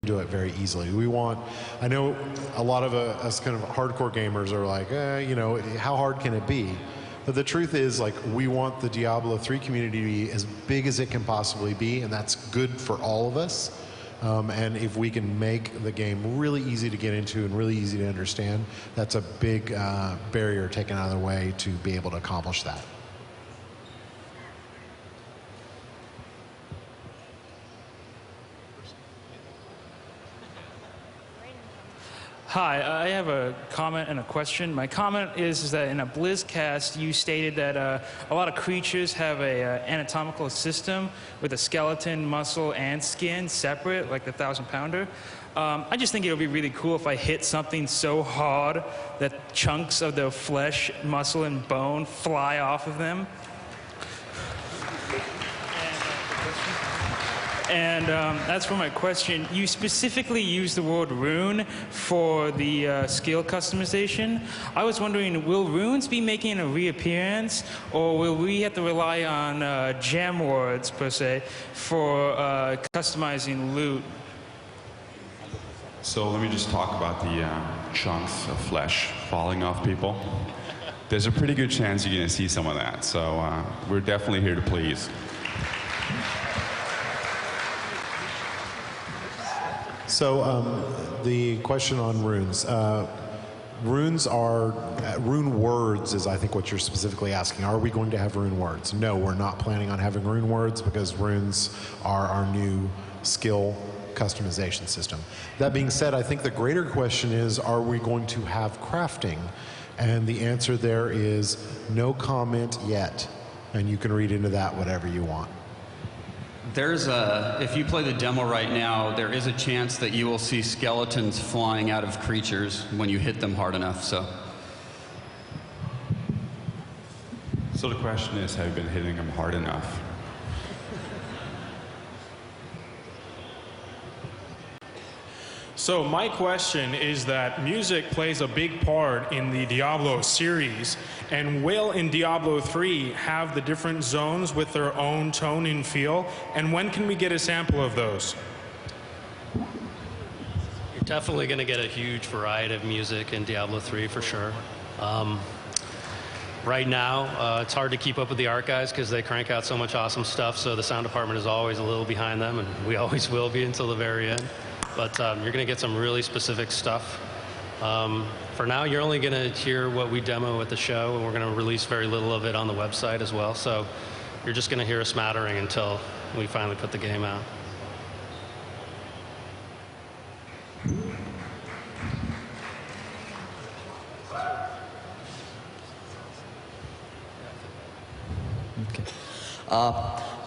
do it very easily. We want, I know a lot of us kind of hardcore gamers are like, you know, how hard can it be? But the truth is, like, we want the Diablo 3 community to be as big as it can possibly be, and that's good for all of us. And if we can make the game really easy to get into and really easy to understand, that's a big barrier taken out of the way to be able to accomplish that. Hi, I have a comment and a question. My comment is that in a BlizzCast, you stated that a lot of creatures have a anatomical system with a skeleton, muscle, and skin separate, like the 1,000-pounder. I just think it would be really cool if I hit something so hard that chunks of the flesh, muscle, and bone fly off of them. And that's for my question. You specifically used the word rune for the skill customization. I was wondering, will runes be making a reappearance, or will we have to rely on gem words, per se, for customizing loot? So let me just talk about the chunks of flesh falling off people. There's a pretty good chance you're going to see some of that, so we're definitely here to please. So the question on runes. Runes are, rune words is I think what you're specifically asking. Are we going to have rune words? No, we're not planning on having rune words because runes are our new skill customization system. That being said, I think the greater question is, are we going to have crafting? And the answer there is no comment yet. And you can read into that whatever you want. There's if you play the demo right now, there is a chance that you will see skeletons flying out of creatures when you hit them hard enough, so. So the question is, have you been hitting them hard enough? So my question is that music plays a big part in the Diablo series, and will in Diablo 3 have the different zones with their own tone and feel, and when can we get a sample of those? You're definitely going to get a huge variety of music in Diablo 3 for sure. Right now, it's hard to keep up with the art guys because they crank out so much awesome stuff, so the sound department is always a little behind them, and we always will be until the very end. But you're going to get some really specific stuff. For now, you're only going to hear what we demo at the show, and we're going to release very little of it on the website as well. So you're just going to hear a smattering until we finally put the game out.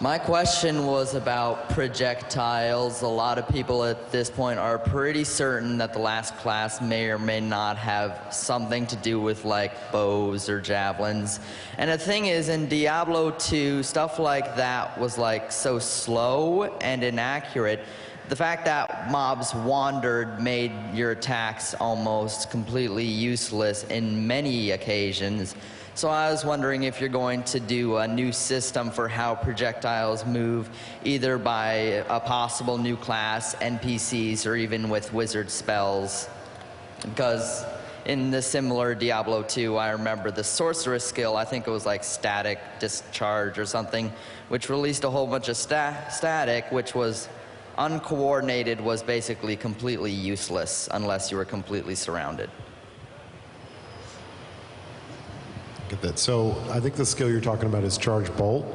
My question was about projectiles. A lot of people at this point are pretty certain that the last class may or may not have something to do with like bows or javelins. And the thing is, in Diablo 2, stuff like that was like so slow and inaccurate. The fact that mobs wandered made your attacks almost completely useless in many occasions. So I was wondering if you're going to do a new system for how projectiles move, either by a possible new class, NPCs, or even with wizard spells. Because in the similar Diablo 2, I remember the sorceress skill, I think it was like static discharge or something, which released a whole bunch of static, which was uncoordinated, was basically completely useless unless you were completely surrounded. Get that. So I think the skill you're talking about is Charge Bolt.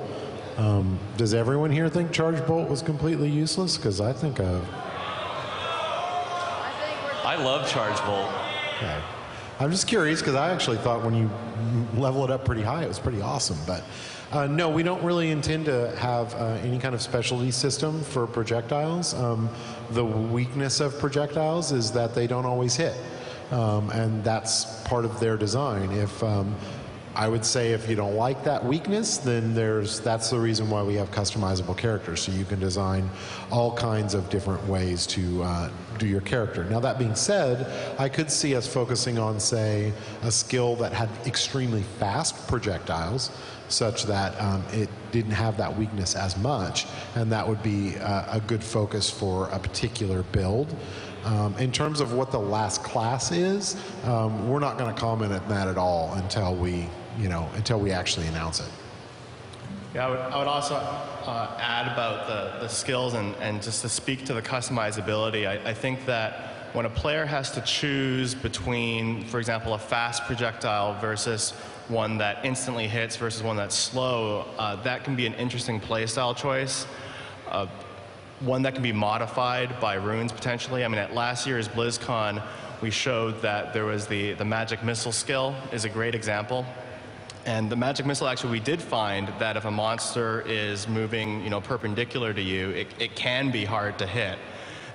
Does everyone here think Charge Bolt was completely useless? Because I think I love Charge Bolt. Okay. I'm just curious because I actually thought when you level it up pretty high, it was pretty awesome. But no, we don't really intend to have any kind of specialty system for projectiles. The weakness of projectiles is that they don't always hit. And that's part of their design. If I would say if you don't like that weakness, then that's the reason why we have customizable characters. So you can design all kinds of different ways to do your character. Now that being said, I could see us focusing on, say, a skill that had extremely fast projectiles, such that it didn't have that weakness as much, and that would be a good focus for a particular build. In terms of what the last class is, we're not going to comment on that at all until we actually announce it. Yeah, I would also add about the skills and just to speak to the customizability. I think that when a player has to choose between, for example, a fast projectile versus one that instantly hits versus one that's slow, that can be an interesting playstyle choice. One that can be modified by runes potentially. I mean, at last year's BlizzCon, we showed that there was the magic missile skill is a great example. And the magic missile, actually, we did find that if a monster is moving, perpendicular to you, it can be hard to hit.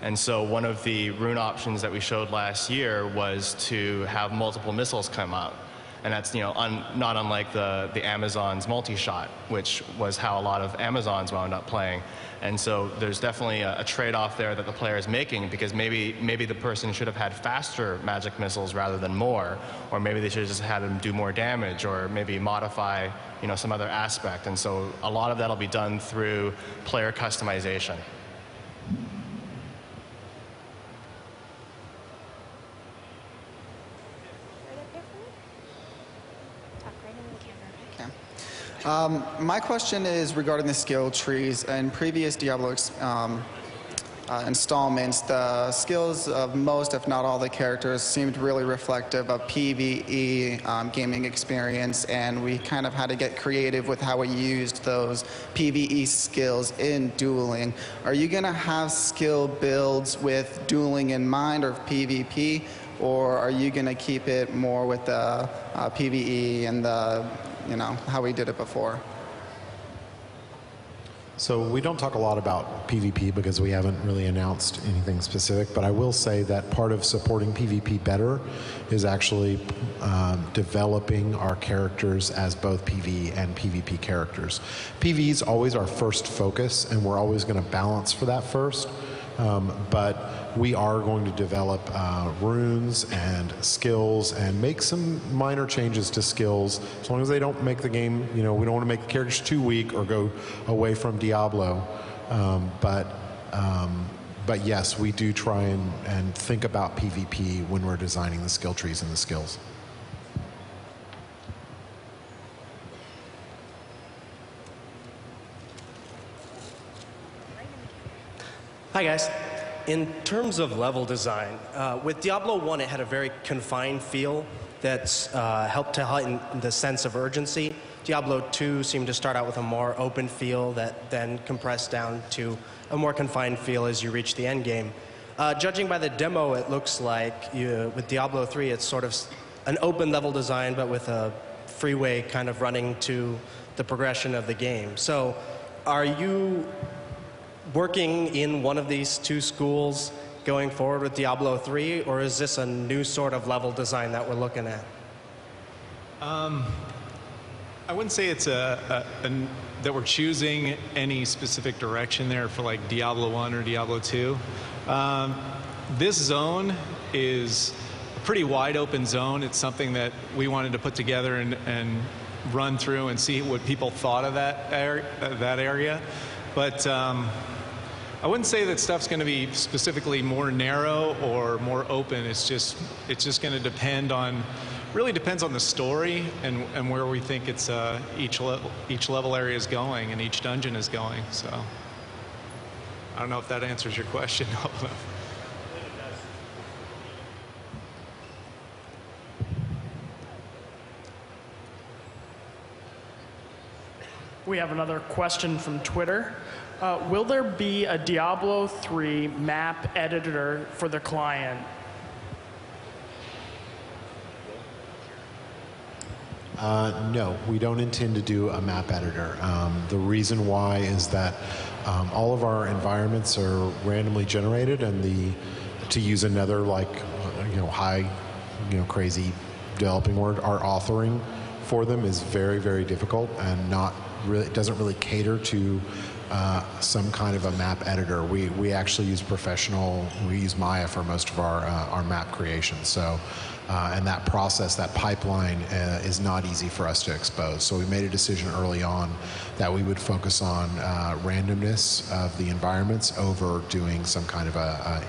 And so one of the rune options that we showed last year was to have multiple missiles come out. And that's not unlike the Amazon's multi-shot, which was how a lot of Amazons wound up playing. And so there's definitely a trade-off there that the player is making, because maybe the person should have had faster magic missiles rather than more, or maybe they should have just had them do more damage, or maybe modify some other aspect. And so a lot of that will be done through player customization. My question is regarding the skill trees. In previous Diablo installments, the skills of most, if not all, the characters seemed really reflective of PvE gaming experience, and we kind of had to get creative with how we used those PvE skills in dueling. Are you going to have skill builds with dueling in mind, or PvP, or are you going to keep it more with the PvE and the how we did it before? So we don't talk a lot about PvP because we haven't really announced anything specific, but I will say that part of supporting PvP better is actually developing our characters as both PvE and PvP characters. PvE is always our first focus, and we're always going to balance for that first. But we are going to develop runes and skills and make some minor changes to skills, as long as they don't make the game, we don't want to make the characters too weak or go away from Diablo. But yes, we do try and think about PvP when we're designing the skill trees and the skills. Hi guys. In terms of level design, with Diablo 1 it had a very confined feel that's helped to heighten the sense of urgency. Diablo 2 seemed to start out with a more open feel that then compressed down to a more confined feel as you reach the end game. Judging by the demo, it looks like with Diablo 3 it's sort of an open level design, but with a freeway kind of running to the progression of the game. So are you working in one of these two schools going forward with Diablo 3, or is this a new sort of level design that we're looking at? I wouldn't say it's that we're choosing any specific direction there for like Diablo 1 or Diablo 2. This zone is a pretty wide open zone. It's something that we wanted to put together and run through and see what people thought of that area. But I wouldn't say that stuff's going to be specifically more narrow or more open. It's just going to depend on, really depends on the story and where we think it's each level area is going and each dungeon is going. So I don't know if that answers your question. We have another question from Twitter. Will there be a Diablo 3 map editor for the client? No, we don't intend to do a map editor. The reason why is that all of our environments are randomly generated, and to use another high, crazy developing word, our authoring for them is very, very difficult and not really, it doesn't really cater to some kind of a map editor. We actually use we use Maya for most of our map creation. So, and that process, that pipeline is not easy for us to expose. So we made a decision early on that we would focus on randomness of the environments over doing some kind of a